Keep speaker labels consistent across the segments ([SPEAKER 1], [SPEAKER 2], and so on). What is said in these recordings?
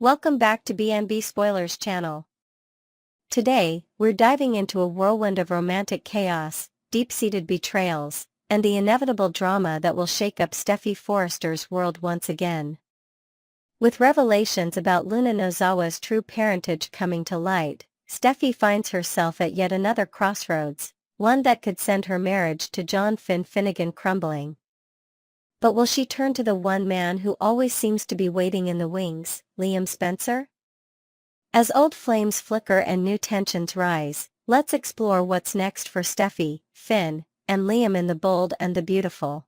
[SPEAKER 1] Welcome back to BNB Spoilers channel. Today, we're diving into a whirlwind of romantic chaos, deep-seated betrayals, and the inevitable drama that will shake up Steffi Forrester's world once again. With revelations about Luna Nozawa's true parentage coming to light, Steffi finds herself at yet another crossroads, one that could send her marriage to John Finn Finnegan crumbling. But will she turn to the one man who always seems to be waiting in the wings, Liam Spencer? As old flames flicker and new tensions rise, let's explore what's next for Steffi, Finn, and Liam in The Bold and the Beautiful.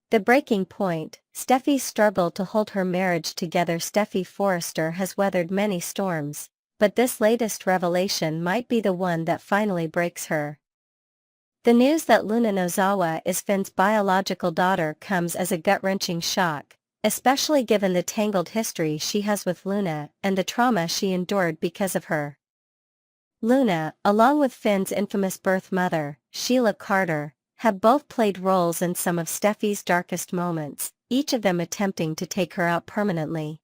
[SPEAKER 1] The breaking point, Steffi's struggle to hold her marriage together. Steffi Forrester has weathered many storms, but this latest revelation might be the one that finally breaks her. The news that Luna Nozawa is Finn's biological daughter comes as a gut-wrenching shock, especially given the tangled history she has with Luna and the trauma she endured because of her. Luna, along with Finn's infamous birth mother, Sheila Carter, have both played roles in some of Steffi's darkest moments, each of them attempting to take her out permanently.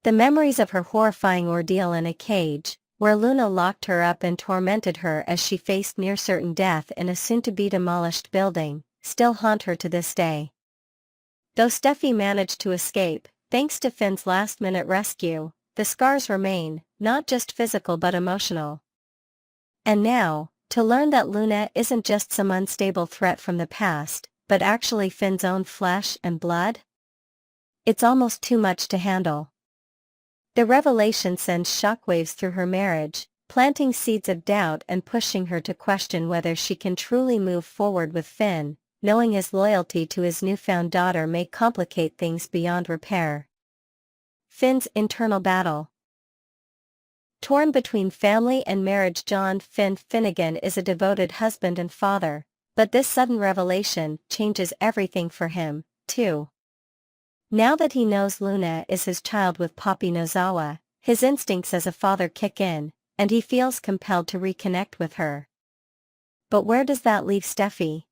[SPEAKER 1] The memories of her horrifying ordeal in a cage, where Luna locked her up and tormented her as she faced near-certain death in a soon-to-be-demolished building, still haunt her to this day. Though Steffi managed to escape, thanks to Finn's last-minute rescue, the scars remain, not just physical but emotional. And now, to learn that Luna isn't just some unstable threat from the past, but actually Finn's own flesh and blood? It's almost too much to handle. The revelation sends shockwaves through her marriage, planting seeds of doubt and pushing her to question whether she can truly move forward with Finn, knowing his loyalty to his newfound daughter may complicate things beyond repair. Finn's internal battle. Torn between family and marriage, John Finn Finnegan is a devoted husband and father, but this sudden revelation changes everything for him, too. Now that he knows Luna is his child with Poppy Nozawa, his instincts as a father kick in, and he feels compelled to reconnect with her. But where does that leave Steffi?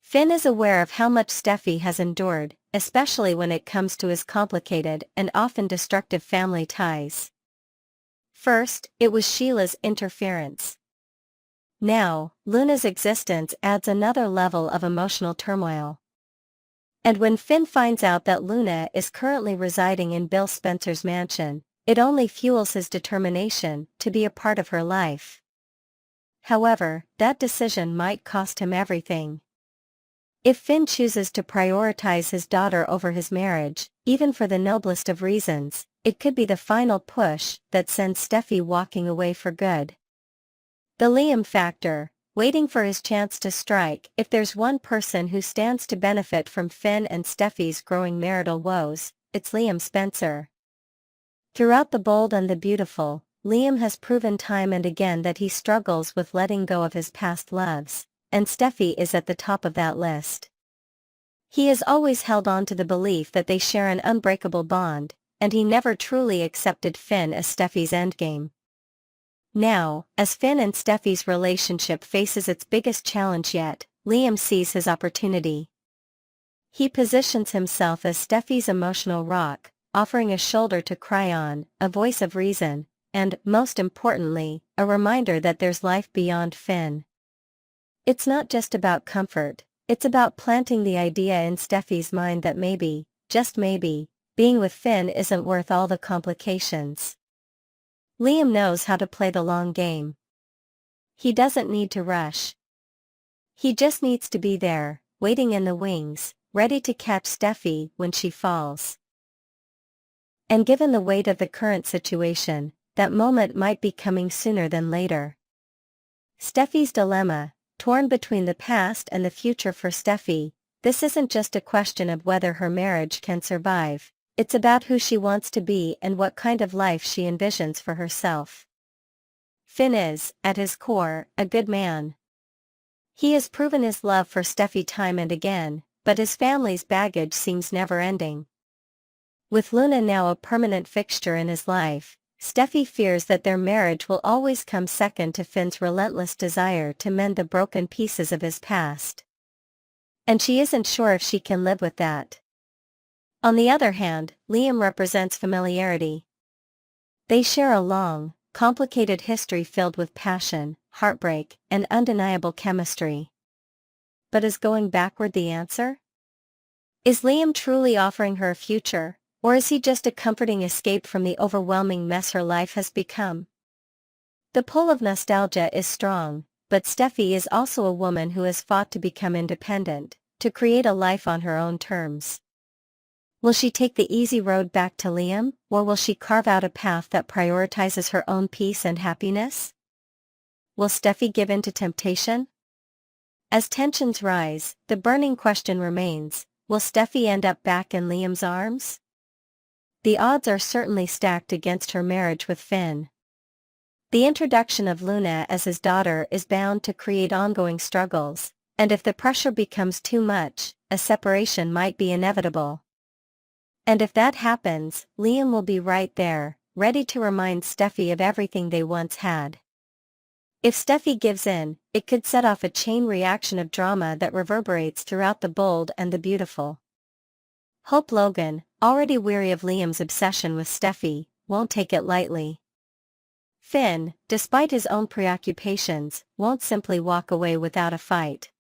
[SPEAKER 1] Finn is aware of how much Steffi has endured, especially when it comes to his complicated and often destructive family ties. First, it was Sheila's interference. Now, Luna's existence adds another level of emotional turmoil. And when Finn finds out that Luna is currently residing in Bill Spencer's mansion, it only fuels his determination to be a part of her life. However, that decision might cost him everything. If Finn chooses to prioritize his daughter over his marriage, even for the noblest of reasons, it could be the final push that sends Steffi walking away for good. The Liam factor. Waiting for his chance to strike. If there's one person who stands to benefit from Finn and Steffi's growing marital woes, it's Liam Spencer. Throughout The Bold and the Beautiful, Liam has proven time and again that he struggles with letting go of his past loves, and Steffi is at the top of that list. He has always held on to the belief that they share an unbreakable bond, and he never truly accepted Finn as Steffi's endgame. Now, as Finn and Steffi's relationship faces its biggest challenge yet, Liam sees his opportunity. He positions himself as Steffi's emotional rock, offering a shoulder to cry on, a voice of reason, and, most importantly, a reminder that there's life beyond Finn. It's not just about comfort, it's about planting the idea in Steffi's mind that maybe, just maybe, being with Finn isn't worth all the complications. Liam knows how to play the long game. He doesn't need to rush. He just needs to be there, waiting in the wings, ready to catch Steffi when she falls. And given the weight of the current situation, that moment might be coming sooner than later. Steffi's dilemma, torn between the past and the future for Steffi, this isn't just a question of whether her marriage can survive. It's about who she wants to be and what kind of life she envisions for herself. Finn is, at his core, a good man. He has proven his love for Steffi time and again, but his family's baggage seems never-ending. With Luna now a permanent fixture in his life, Steffi fears that their marriage will always come second to Finn's relentless desire to mend the broken pieces of his past. And she isn't sure if she can live with that. On the other hand, Liam represents familiarity. They share a long, complicated history filled with passion, heartbreak, and undeniable chemistry. But is going backward the answer? Is Liam truly offering her a future, or is he just a comforting escape from the overwhelming mess her life has become? The pull of nostalgia is strong, but Steffi is also a woman who has fought to become independent, to create a life on her own terms. Will she take the easy road back to Liam, or will she carve out a path that prioritizes her own peace and happiness? Will Steffi give in to temptation? As tensions rise, the burning question remains, will Steffi end up back in Liam's arms? The odds are certainly stacked against her marriage with Finn. The introduction of Luna as his daughter is bound to create ongoing struggles, and if the pressure becomes too much, a separation might be inevitable. And if that happens, Liam will be right there, ready to remind Steffi of everything they once had. If Steffi gives in, it could set off a chain reaction of drama that reverberates throughout The Bold and the Beautiful. Hope Logan, already weary of Liam's obsession with Steffi, won't take it lightly. Finn, despite his own preoccupations, won't simply walk away without a fight.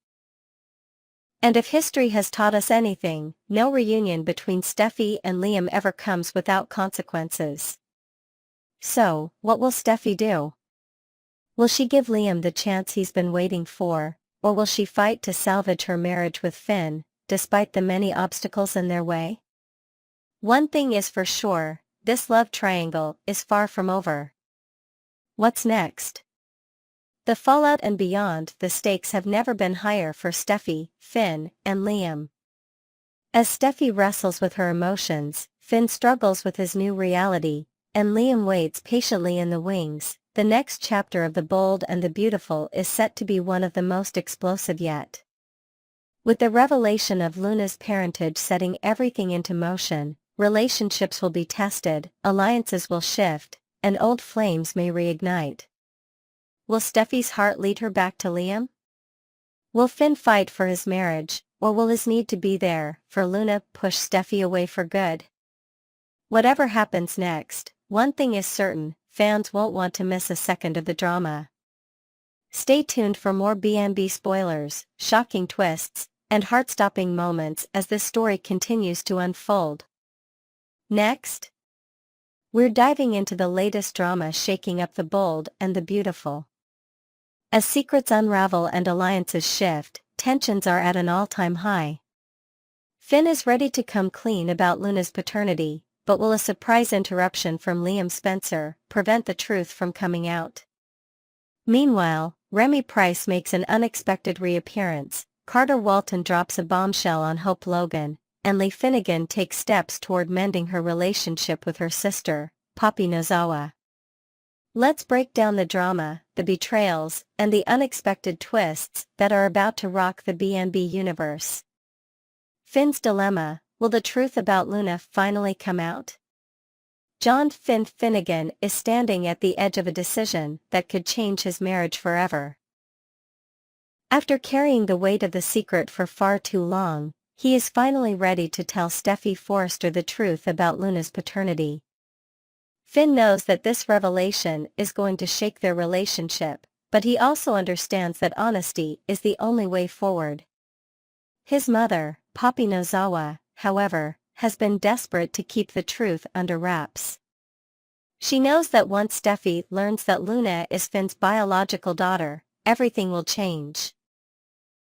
[SPEAKER 1] And if history has taught us anything, no reunion between Steffi and Liam ever comes without consequences. So, what will Steffi do? Will she give Liam the chance he's been waiting for, or will she fight to salvage her marriage with Finn, despite the many obstacles in their way? One thing is for sure, this love triangle is far from over. What's next? The fallout and beyond, the stakes have never been higher for Steffi, Finn, and Liam. As Steffi wrestles with her emotions, Finn struggles with his new reality, and Liam waits patiently in the wings. The next chapter of The Bold and the Beautiful is set to be one of the most explosive yet. With the revelation of Luna's parentage setting everything into motion, relationships will be tested, alliances will shift, and old flames may reignite. Will Steffi's heart lead her back to Liam? Will Finn fight for his marriage, or will his need to be there for Luna push Steffi away for good? Whatever happens next, one thing is certain, fans won't want to miss a second of the drama. Stay tuned for more B&B spoilers, shocking twists, and heart-stopping moments as this story continues to unfold. Next, we're diving into the latest drama shaking up The Bold and the Beautiful. As secrets unravel and alliances shift, tensions are at an all-time high. Finn is ready to come clean about Luna's paternity, but will a surprise interruption from Liam Spencer prevent the truth from coming out? Meanwhile, Remy Price makes an unexpected reappearance, Carter Walton drops a bombshell on Hope Logan, and Lee Finnegan takes steps toward mending her relationship with her sister, Poppy Nozawa. Let's break down the drama, the betrayals, and the unexpected twists that are about to rock the B&B universe. Finn's dilemma: will the truth about Luna finally come out? John Finn Finnegan is standing at the edge of a decision that could change his marriage forever. After carrying the weight of the secret for far too long, he is finally ready to tell Steffi Forrester the truth about Luna's paternity. Finn knows that this revelation is going to shake their relationship, but he also understands that honesty is the only way forward. His mother, Poppy Nozawa, however, has been desperate to keep the truth under wraps. She knows that once Steffi learns that Luna is Finn's biological daughter, everything will change.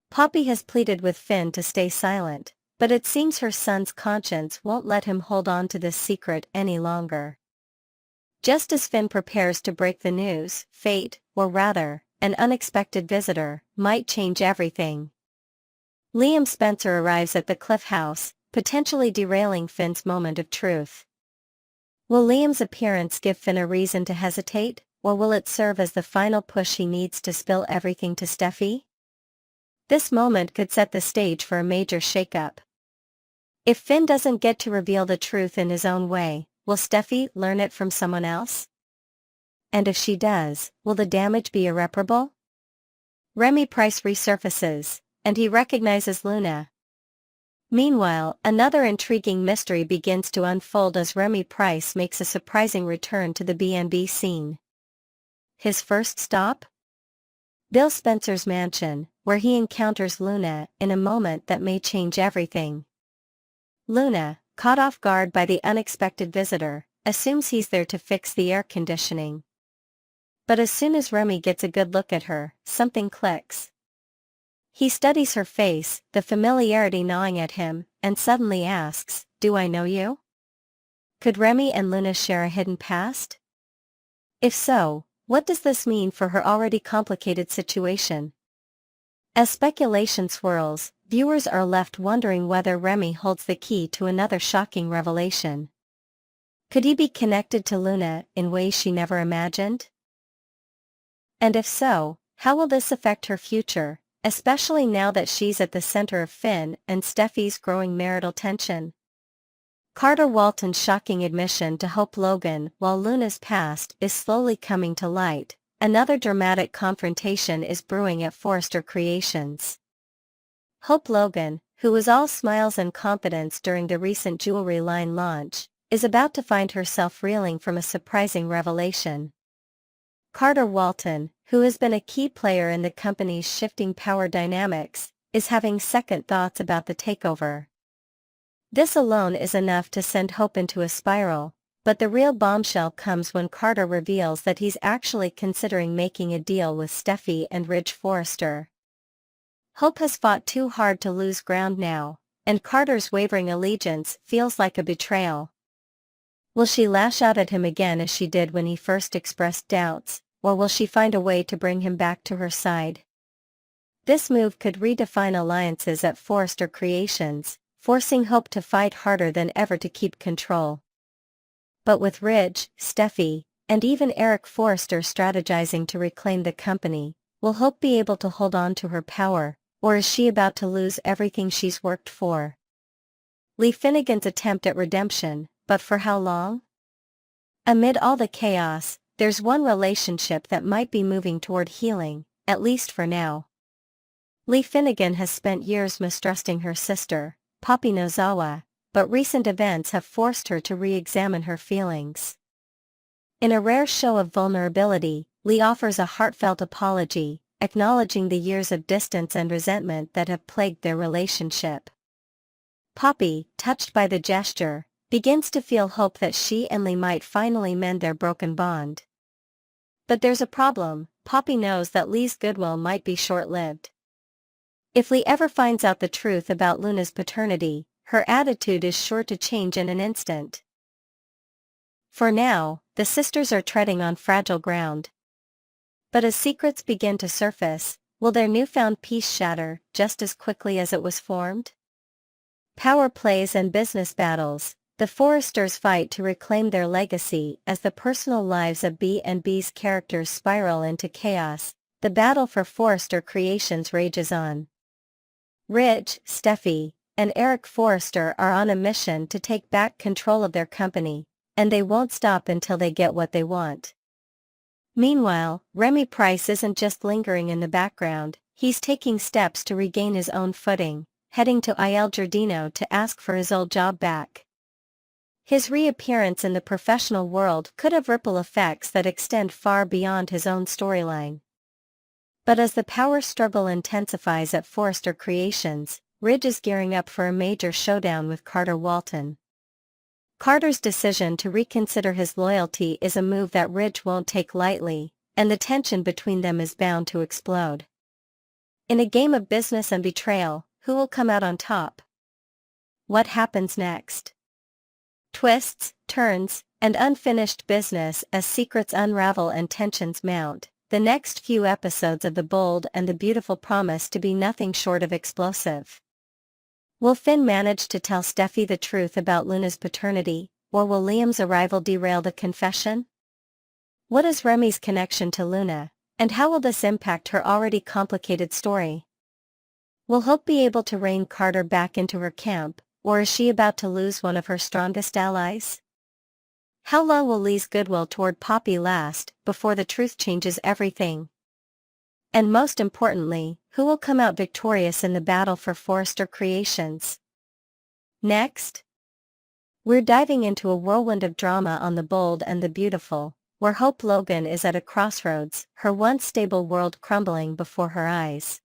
[SPEAKER 1] Poppy has pleaded with Finn to stay silent, but it seems her son's conscience won't let him hold on to this secret any longer. Just as Finn prepares to break the news, fate, or rather, an unexpected visitor, might change everything. Liam Spencer arrives at the Cliff House, potentially derailing Finn's moment of truth. Will Liam's appearance give Finn a reason to hesitate, or will it serve as the final push he needs to spill everything to Steffi? This moment could set the stage for a major shakeup. If Finn doesn't get to reveal the truth in his own way, will Steffi learn it from someone else? And if she does, will the damage be irreparable? Remy Price resurfaces, and he recognizes Luna. Meanwhile, another intriguing mystery begins to unfold as Remy Price makes a surprising return to the B&B scene. His first stop? Bill Spencer's mansion, where he encounters Luna in a moment that may change everything. Luna, caught off guard by the unexpected visitor, assumes he's there to fix the air conditioning. But as soon as Remy gets a good look at her, something clicks. He studies her face, the familiarity gnawing at him, and suddenly asks, "Do I know you?" Could Remy and Luna share a hidden past? If so, what does this mean for her already complicated situation? As speculation swirls, viewers are left wondering whether Remy holds the key to another shocking revelation. Could he be connected to Luna in ways she never imagined? And if so, how will this affect her future, especially now that she's at the center of Finn and Steffi's growing marital tension? Carter Walton's shocking admission to Hope Logan while Luna's past is slowly coming to light. Another dramatic confrontation is brewing at Forrester Creations. Hope Logan, who was all smiles and confidence during the recent jewelry line launch, is about to find herself reeling from a surprising revelation. Carter Walton, who has been a key player in the company's shifting power dynamics, is having second thoughts about the takeover. This alone is enough to send Hope into a spiral, but the real bombshell comes when Carter reveals that he's actually considering making a deal with Steffi and Ridge Forrester. Hope has fought too hard to lose ground now, and Carter's wavering allegiance feels like a betrayal. Will she lash out at him again as she did when he first expressed doubts, or will she find a way to bring him back to her side? This move could redefine alliances at Forrester Creations, forcing Hope to fight harder than ever to keep control. But with Ridge, Steffi, and even Eric Forrester strategizing to reclaim the company, will Hope be able to hold on to her power, or is she about to lose everything she's worked for? Lee Finnegan's attempt at redemption, but for how long? Amid all the chaos, there's one relationship that might be moving toward healing, at least for now. Lee Finnegan has spent years mistrusting her sister, Poppy Nozawa, but recent events have forced her to re-examine her feelings. In a rare show of vulnerability, Lee offers a heartfelt apology, acknowledging the years of distance and resentment that have plagued their relationship. Poppy, touched by the gesture, begins to feel hope that she and Lee might finally mend their broken bond. But there's a problem. Poppy knows that Lee's goodwill might be short-lived. If Lee ever finds out the truth about Luna's paternity, her attitude is sure to change in an instant. For now, the sisters are treading on fragile ground. But as secrets begin to surface, will their newfound peace shatter just as quickly as it was formed? Power plays and business battles, the Forresters fight to reclaim their legacy as the personal lives of B&B's characters spiral into chaos. The battle for Forrester Creations rages on. Ridge, Steffi, and Eric Forrester are on a mission to take back control of their company, and they won't stop until they get what they want. Meanwhile, Remy Price isn't just lingering in the background, he's taking steps to regain his own footing, heading to Il Giardino to ask for his old job back. His reappearance in the professional world could have ripple effects that extend far beyond his own storyline. But as the power struggle intensifies at Forrester Creations, Ridge is gearing up for a major showdown with Carter Walton. Carter's decision to reconsider his loyalty is a move that Ridge won't take lightly, and the tension between them is bound to explode. In a game of business and betrayal, who will come out on top? What happens next? Twists, turns, and unfinished business as secrets unravel and tensions mount. The next few episodes of The Bold and the Beautiful promise to be nothing short of explosive. Will Finn manage to tell Steffi the truth about Luna's paternity, or will Liam's arrival derail the confession? What is Remy's connection to Luna, and how will this impact her already complicated story? Will Hope be able to rein Carter back into her camp, or is she about to lose one of her strongest allies? How long will Lee's goodwill toward Poppy last, before the truth changes everything? And most importantly, who will come out victorious in the battle for Forrester Creations? Next, we're diving into a whirlwind of drama on The Bold and the Beautiful, where Hope Logan is at a crossroads, her once stable world crumbling before her eyes.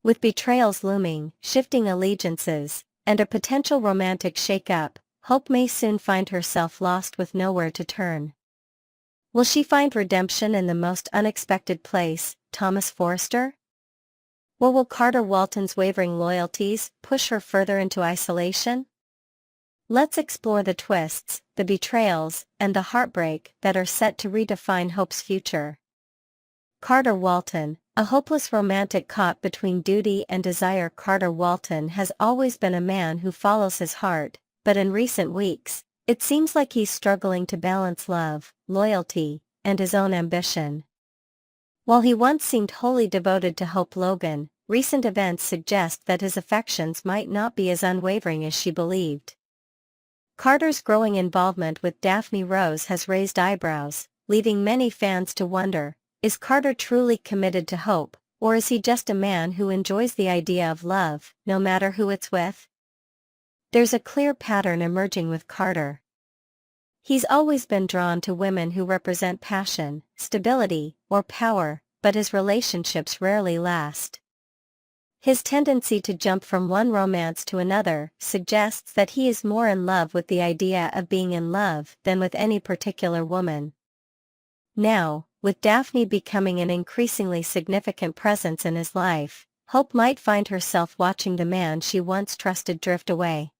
[SPEAKER 1] With betrayals looming, shifting allegiances, and a potential romantic shake-up, Hope may soon find herself lost with nowhere to turn. Will she find redemption in the most unexpected place, Thomas Forrester? Or will Carter Walton's wavering loyalties push her further into isolation? Let's explore the twists, the betrayals, and the heartbreak that are set to redefine Hope's future. Carter Walton, a hopeless romantic caught between duty and desire. Carter Walton has always been a man who follows his heart, but in recent weeks, it seems like he's struggling to balance love, loyalty, and his own ambition. While he once seemed wholly devoted to Hope Logan, recent events suggest that his affections might not be as unwavering as she believed. Carter's growing involvement with Daphne Rose has raised eyebrows, leaving many fans to wonder, is Carter truly committed to Hope, or is he just a man who enjoys the idea of love, no matter who it's with? There's a clear pattern emerging with Carter. He's always been drawn to women who represent passion, stability, or power, but his relationships rarely last. His tendency to jump from one romance to another suggests that he is more in love with the idea of being in love than with any particular woman. Now, with Daphne becoming an increasingly significant presence in his life, Hope might find herself watching the man she once trusted drift away.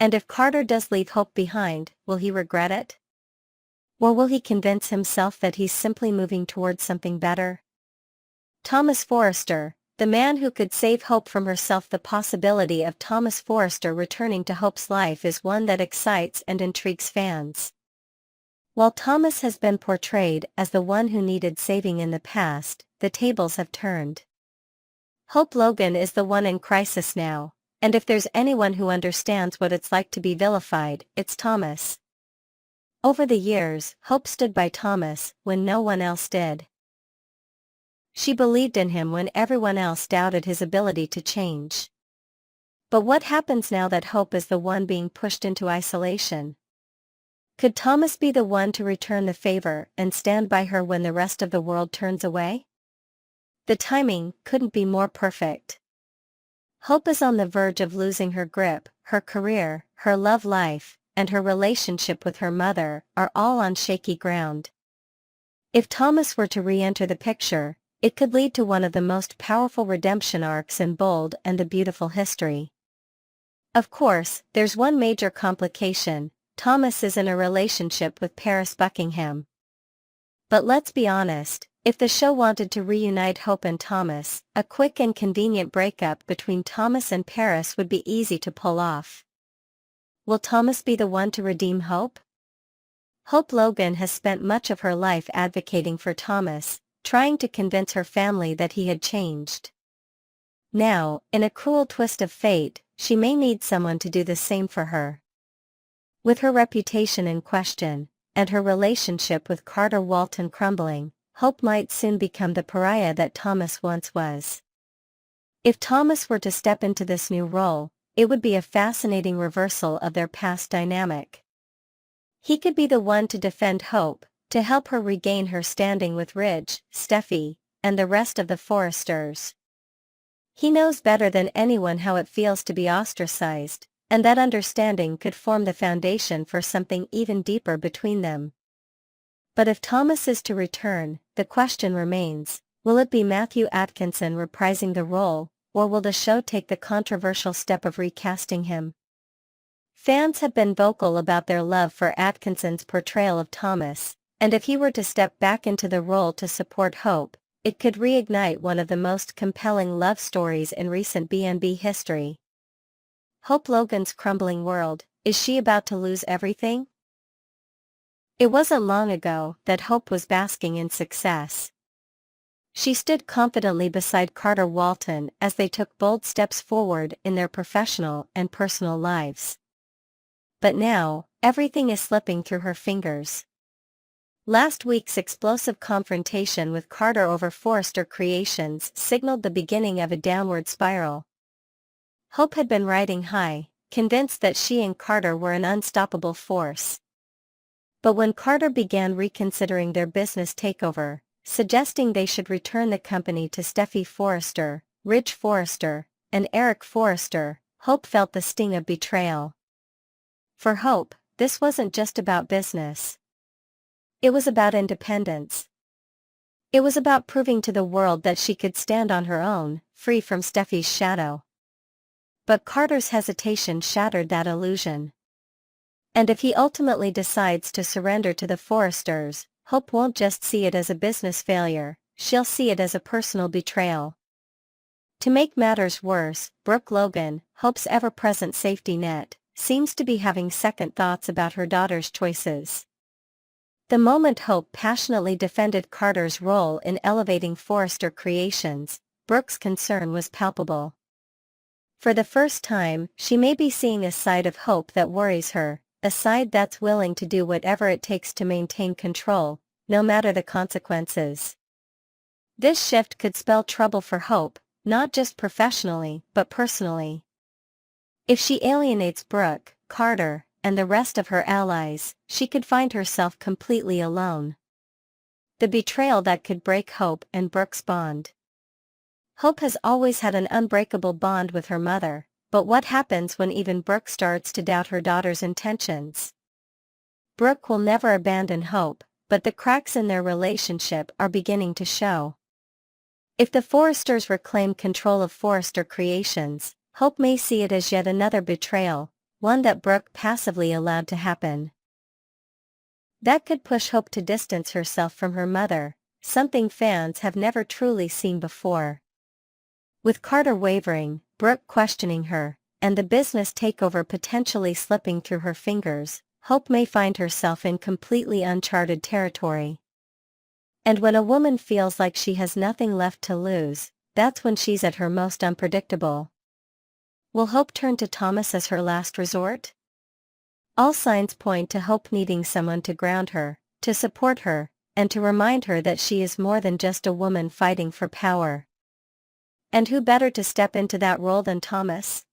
[SPEAKER 1] And if Carter does leave Hope behind, will he regret it? Or will he convince himself that he's simply moving towards something better? Thomas Forrester, the man who could save Hope from herself. The possibility of Thomas Forrester returning to Hope's life is one that excites and intrigues fans. While Thomas has been portrayed as the one who needed saving in the past, the tables have turned. Hope Logan is the one in crisis now, and if there's anyone who understands what it's like to be vilified, it's Thomas. Over the years, Hope stood by Thomas when no one else did. She believed in him when everyone else doubted his ability to change. But what happens now that Hope is the one being pushed into isolation? Could Thomas be the one to return the favor and stand by her when the rest of the world turns away? The timing couldn't be more perfect. Hope is on the verge of losing her grip. Her career, her love life, and her relationship with her mother are all on shaky ground. If Thomas were to re-enter the picture, it could lead to one of the most powerful redemption arcs in Bold and the Beautiful history. Of course, there's one major complication: Thomas is in a relationship with Paris Buckingham. But let's be honest, if the show wanted to reunite Hope and Thomas, a quick and convenient breakup between Thomas and Paris would be easy to pull off. Will Thomas be the one to redeem Hope? Hope Logan has spent much of her life advocating for Thomas, trying to convince her family that he had changed. Now, in a cruel twist of fate, she may need someone to do the same for her. With her reputation in question, and her relationship with Carter Walton crumbling, Hope might soon become the pariah that Thomas once was. If Thomas were to step into this new role, it would be a fascinating reversal of their past dynamic. He could be the one to defend Hope, to help her regain her standing with Ridge, Steffi, and the rest of the Forresters. He knows better than anyone how it feels to be ostracized, and that understanding could form the foundation for something even deeper between them. But if Thomas is to return, the question remains, will it be Matthew Atkinson reprising the role, or will the show take the controversial step of recasting him? Fans have been vocal about their love for Atkinson's portrayal of Thomas, and if he were to step back into the role to support Hope, it could reignite one of the most compelling love stories in recent B&B history. Hope Logan's crumbling world, is she about to lose everything? It wasn't long ago that Hope was basking in success. She stood confidently beside Carter Walton as they took bold steps forward in their professional and personal lives. But now, everything is slipping through her fingers. Last week's explosive confrontation with Carter over Forrester Creations signaled the beginning of a downward spiral. Hope had been riding high, convinced that she and Carter were an unstoppable force. But when Carter began reconsidering their business takeover, suggesting they should return the company to Steffi Forrester, Ridge Forrester, and Eric Forrester, Hope felt the sting of betrayal. For Hope, this wasn't just about business. It was about independence. It was about proving to the world that she could stand on her own, free from Steffi's shadow. But Carter's hesitation shattered that illusion. And if he ultimately decides to surrender to the Forresters, Hope won't just see it as a business failure, she'll see it as a personal betrayal. To make matters worse, Brooke Logan, Hope's ever-present safety net, seems to be having second thoughts about her daughter's choices. The moment Hope passionately defended Carter's role in elevating Forrester creations, Brooke's concern was palpable. For the first time, she may be seeing a side of Hope that worries her, a side that's willing to do whatever it takes to maintain control, no matter the consequences. This shift could spell trouble for Hope, not just professionally, but personally. If she alienates Brooke, Carter, and the rest of her allies, she could find herself completely alone. The betrayal that could break Hope and Brooke's bond. Hope has always had an unbreakable bond with her mother, but what happens when even Brooke starts to doubt her daughter's intentions? Brooke will never abandon Hope, but the cracks in their relationship are beginning to show. If the Forresters reclaim control of Forrester Creations, Hope may see it as yet another betrayal, one that Brooke passively allowed to happen. That could push Hope to distance herself from her mother, something fans have never truly seen before. With Carter wavering, Brooke questioning her, and the business takeover potentially slipping through her fingers, Hope may find herself in completely uncharted territory. And when a woman feels like she has nothing left to lose, that's when she's at her most unpredictable. Will Hope turn to Thomas as her last resort? All signs point to Hope needing someone to ground her, to support her, and to remind her that she is more than just a woman fighting for power. And who better to step into that role than Thomas?